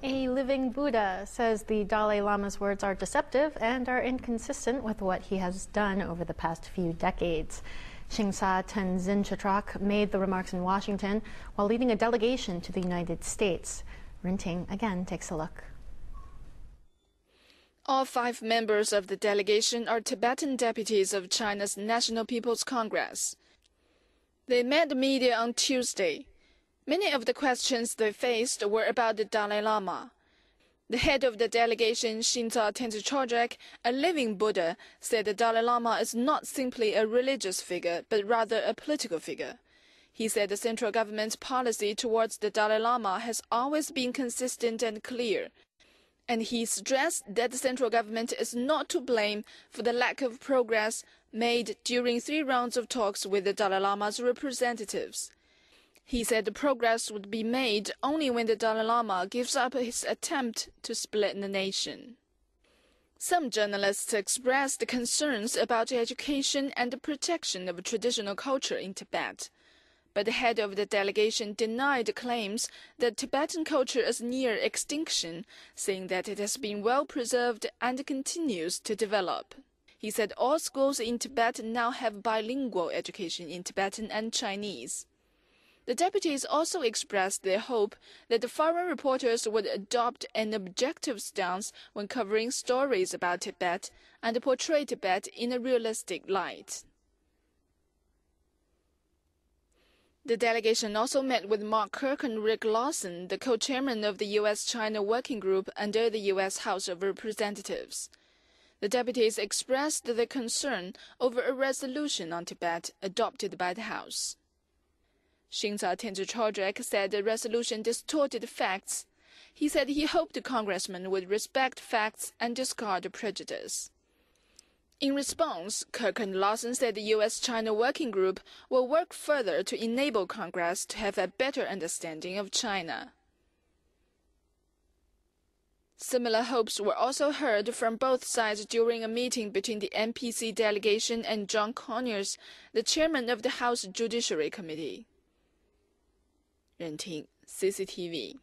A living Buddha says the Dalai Lama's words are deceptive and are inconsistent with what he has done over the past few decades. Shingsa Tenzin Chitrak made the remarks in Washington while leading a delegation to the United States. Rinting again takes a look. All 5 members of the delegation are Tibetan deputies of China's National People's Congress. They met the media on Tuesday. Many of the questions they faced were about the Dalai Lama. The head of the delegation, Shingsa Tenzin Chitrak, a living Buddha, said the Dalai Lama is not simply a religious figure, but rather a political figure. He said the central government's policy towards the Dalai Lama has always been consistent and clear. And he stressed that the central government is not to blame for the lack of progress made during 3 rounds of talks with the Dalai Lama's representatives. He said the progress would be made only when the Dalai Lama gives up his attempt to split the nation. Some journalists expressed concerns about education and the protection of traditional culture in Tibet. But the head of the delegation denied claims that Tibetan culture is near extinction, saying that it has been well preserved and continues to develop. He said all schools in Tibet now have bilingual education in Tibetan and Chinese. The deputies also expressed their hope that the foreign reporters would adopt an objective stance when covering stories about Tibet and portray Tibet in a realistic light. The delegation also met with Mark Kirk and Rick Lawson, the co-chairman of the U.S.-China Working Group under the U.S. House of Representatives. The deputies expressed their concern over a resolution on Tibet adopted by the House. Shingsa Tenzin Chitrak said the resolution distorted facts. He said he hoped the congressman would respect facts and discard prejudice. In response, Kirk and Lawson said the U.S.-China Working Group will work further to enable Congress to have a better understanding of China. Similar hopes were also heard from both sides during a meeting between the NPC delegation and John Conyers, the chairman of the House Judiciary Committee. 任听 CCTV